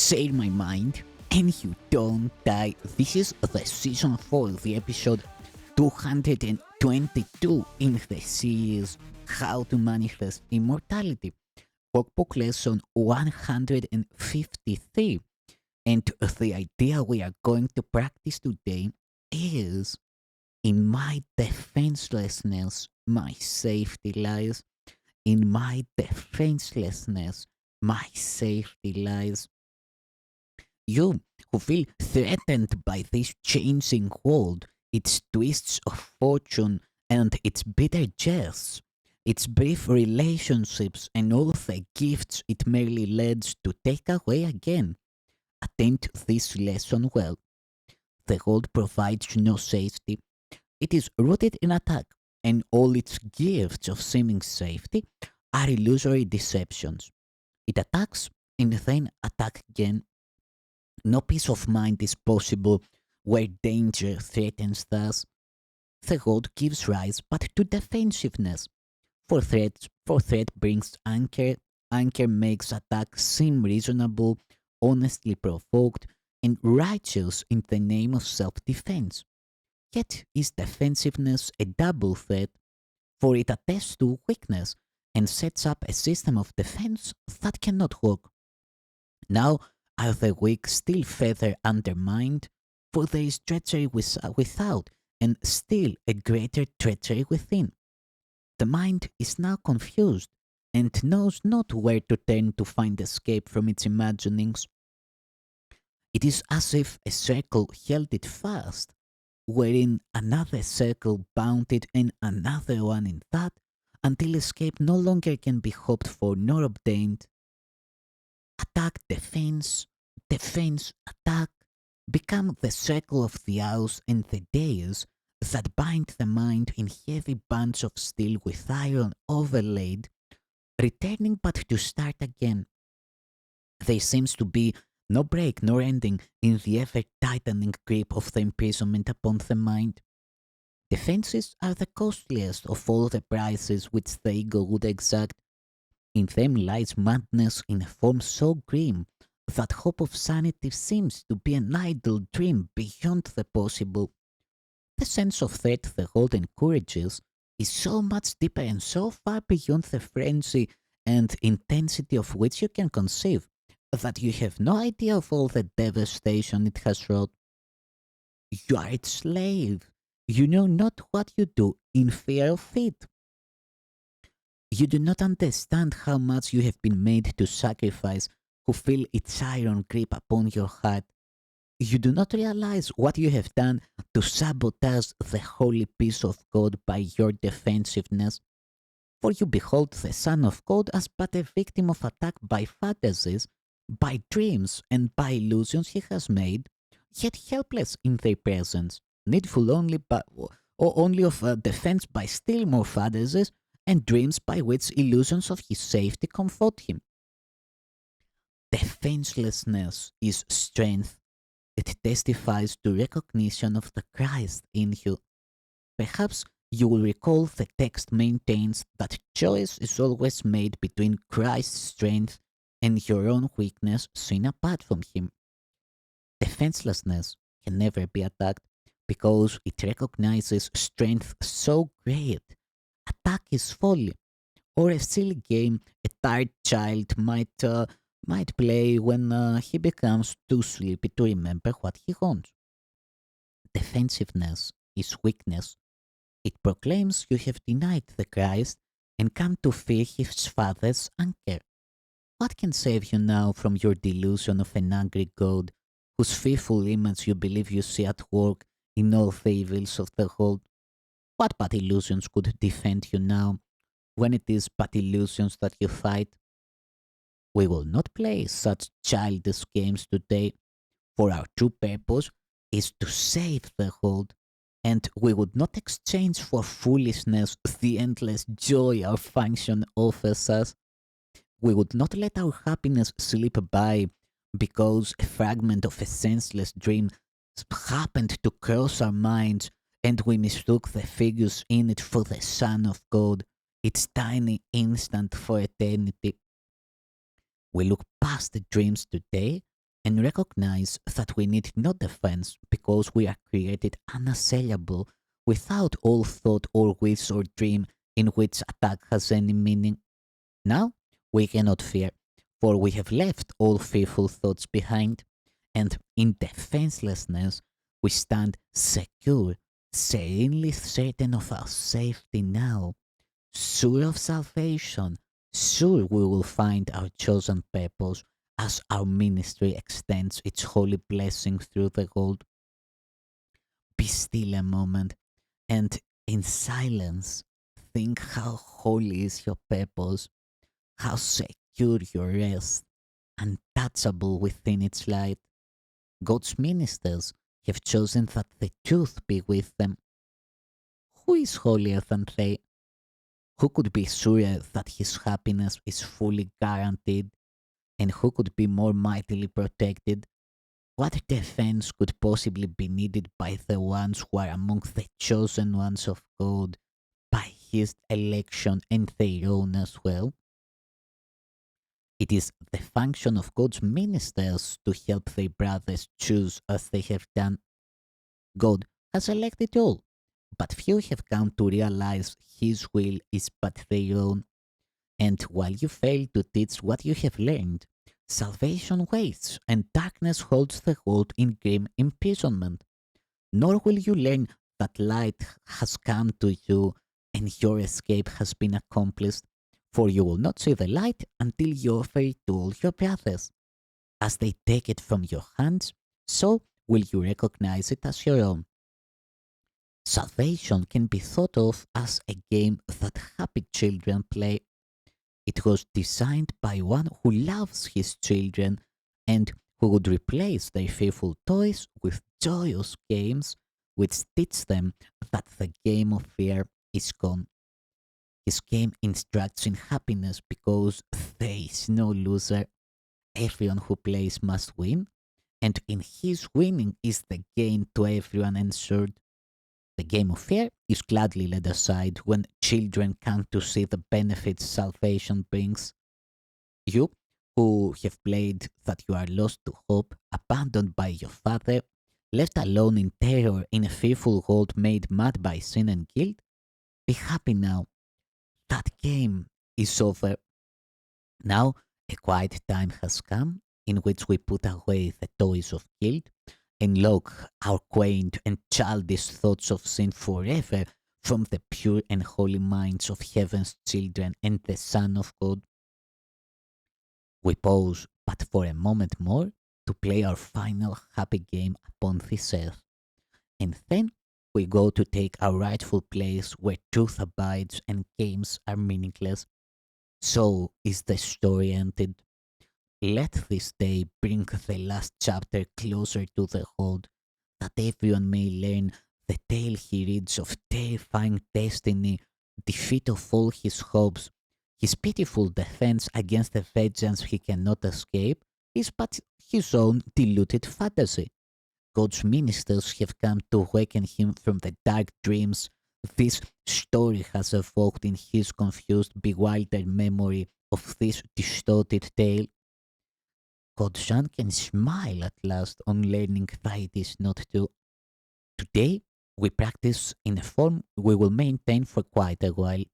say my mind and you don't die. This is the season 4, the episode 222 in the series How to Manifest Immortality. Workbook Lesson 153. And the idea we are going to practice today is: in my defenselessness, my safety lies. In my defenselessness, my safety lies. You who feel threatened by this changing world, its twists of fortune and its bitter jests, its brief relationships and all the gifts it merely leads to take away again, attend this lesson well. The world provides no safety. It is rooted in attack, and all its gifts of seeming safety are illusory deceptions. It attacks and then attacks again. No peace of mind is possible where danger threatens us. The world gives rise but to defensiveness. For threat brings anchor. Anchor makes attack seem reasonable, honestly provoked, and righteous in the name of self-defense. Yet is defensiveness a double threat, for it attests to weakness and sets up a system of defense that cannot work. Now are the weak still further undermined, for there is treachery without, and still a greater treachery within. The mind is now confused, and knows not where to turn to find escape from its imaginings. It is as if a circle held it fast, wherein another circle bound it and another one in that, until escape no longer can be hoped for nor obtained. Attack, defense, defense, attack become the circle of the hours and the days that bind the mind in heavy bands of steel with iron overlaid, returning but to start again. There seems to be no break nor ending in the ever tightening grip of the imprisonment upon the mind. Defenses are the costliest of all the prices which the ego would exact. In them lies madness in a form so grim that hope of sanity seems to be an idle dream beyond the possible. The sense of threat the world encourages is so much deeper and so far beyond the frenzy and intensity of which you can conceive, that you have no idea of all the devastation it has wrought. You are its slave. You know not what you do in fear of it. You do not understand how much you have been made to sacrifice, who feel its iron grip upon your heart. You do not realize what you have done to sabotage the holy peace of God by your defensiveness. For you behold the Son of God as but a victim of attack by fantasies, by dreams, and by illusions he has made, yet helpless in their presence, needful only of defense by still more fantasies and dreams by which illusions of his safety comfort him. Defenselessness is strength. It testifies to recognition of the Christ in you. Perhaps you will recall the text maintains that choice is always made between Christ's strength and your own weakness seen apart from him. Defenselessness can never be attacked because it recognizes strength so great. Attack is folly, or a silly game a tired child might play when he becomes too sleepy to remember what he wants. Defensiveness is weakness. It proclaims you have denied the Christ and come to fear his Father's anger. What can save you now from your delusion of an angry God, whose fearful image you believe you see at work in all the evils of the world? What but illusions could defend you now, when it is but illusions that you fight? We will not play such childish games today, for our true purpose is to save the world, and we would not exchange for foolishness the endless joy our function offers us. We would not let our happiness slip by because a fragment of a senseless dream happened to cross our minds and we mistook the figures in it for the Son of God, its tiny instant for eternity. We look past the dreams today and recognize that we need no defense because we are created unassailable without all thought or wish or dream in which attack has any meaning. Now we cannot fear, for we have left all fearful thoughts behind, and in defenselessness we stand secure, serenely certain of our safety now, sure of salvation, sure we will find our chosen purpose as our ministry extends its holy blessing through the world. Be still a moment and in silence think how holy is your purpose, how secure your rest, untouchable within its light. God's ministers have chosen that the truth be with them. Who is holier than they? Who could be surer that his happiness is fully guaranteed? And who could be more mightily protected? What defense could possibly be needed by the ones who are among the chosen ones of God, by his election and their own as well? It is the function of God's ministers to help their brothers choose as they have done. God has elected all, but few have come to realize his will is but their own. And while you fail to teach what you have learned, salvation waits and darkness holds the world in grim imprisonment. Nor will you learn that light has come to you and your escape has been accomplished, for you will not see the light until you offer it to all your brothers. As they take it from your hands, so will you recognize it as your own. Salvation can be thought of as a game that happy children play. It was designed by one who loves his children and who would replace their fearful toys with joyous games which teach them that the game of fear is gone. His game instructs in happiness because there is no loser. Everyone who plays must win, and in his winning is the gain to everyone ensured. The game of fear is gladly laid aside when children come to see the benefits salvation brings. You, who have played that you are lost to hope, abandoned by your father, left alone in terror in a fearful world made mad by sin and guilt, be happy now. That game is over. Now a quiet time has come in which we put away the toys of guilt and lock our quaint and childish thoughts of sin forever from the pure and holy minds of heaven's children and the Son of God. We pause but for a moment more to play our final happy game upon this earth, and then we go to take our rightful place where truth abides and games are meaningless. So is the story ended. Let this day bring the last chapter closer to the hold, that everyone may learn the tale he reads of terrifying destiny, defeat of all his hopes. His pitiful defense against a vengeance he cannot escape is but his own deluded fantasy. God's ministers have come to waken him from the dark dreams this story has evoked in his confused, bewildered memory of this distorted tale. God's son can smile at last on learning that it is not true. Today, we practice in a form we will maintain for quite a while.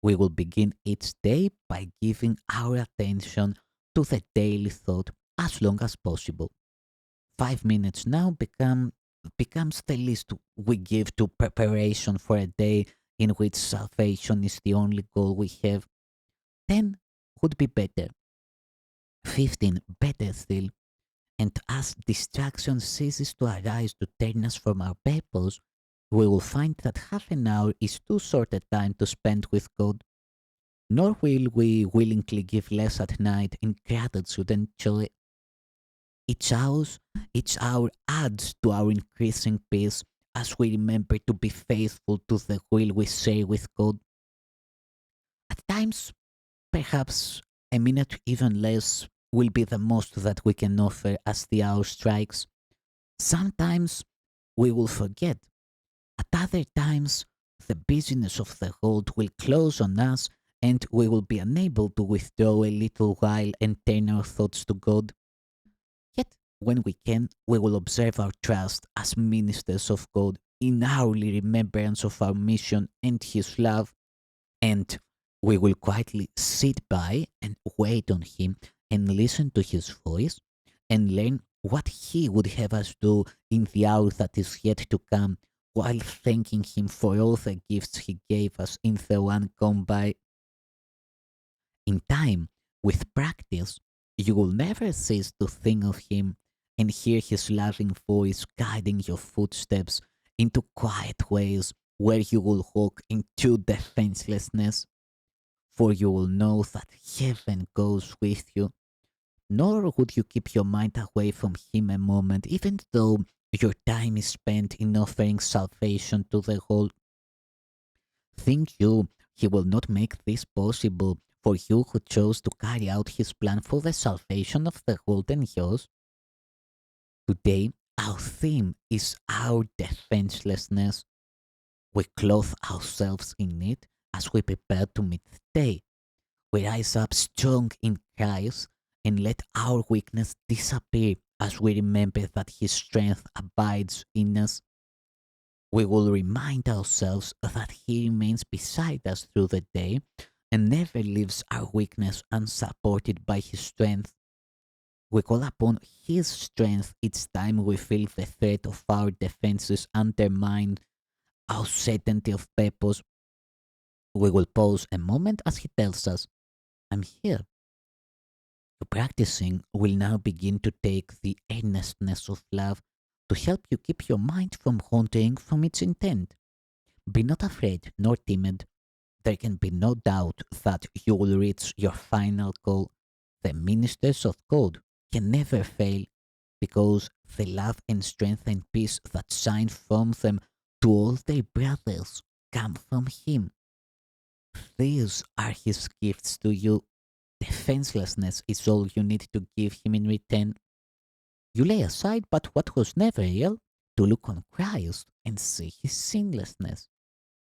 We will begin each day by giving our attention to the daily thought as long as possible. 5 minutes now becomes the least we give to preparation for a day in which salvation is the only goal we have. 10 would be better. 15 better still. And as distraction ceases to arise to turn us from our purpose, we will find that half an hour is too short a time to spend with God, nor will we willingly give less at night in gratitude and joy. Each hour, each hour adds to our increasing peace as we remember to be faithful to the will we share with God. At times, perhaps a minute even less will be the most that we can offer as the hour strikes. Sometimes we will forget. At other times, the busyness of the world will close on us and we will be unable to withdraw a little while and turn our thoughts to God. Yet When we can, we will observe our trust as ministers of God in hourly remembrance of our mission and His love, and we will quietly sit by and wait on Him and listen to His voice and learn what He would have us do in the hour that is yet to come, while thanking Him for all the gifts He gave us in the one gone by. In time, with practice, you will never cease to think of Him and hear His loving voice guiding your footsteps into quiet ways where you will walk into defenselessness, for you will know that heaven goes with you. Nor would you keep your mind away from Him a moment, even though your time is spent in offering salvation to the whole. Think you He will not make this possible for you who chose to carry out His plan for the salvation of the world and yours? Today, our theme is our defenselessness. We clothe ourselves in it as we prepare to meet the day. We rise up strong in Christ and let our weakness disappear as we remember that His strength abides in us. We will remind ourselves that He remains beside us through the day and never leaves our weakness unsupported by His strength. We call upon His strength each time we feel the threat of our defenses undermine our certainty of purpose. We will pause a moment as He tells us, I'm here. Practicing will now begin to take the earnestness of love to help you keep your mind from wandering from its intent. Be not afraid nor timid. There can be no doubt that you will reach your final goal. The ministers of God can never fail because the love and strength and peace that shine from them to all their brothers come from Him. These are His gifts to you. Defenselessness is all you need to give Him in return. You lay aside but what was never real to look on Christ and see His sinlessness.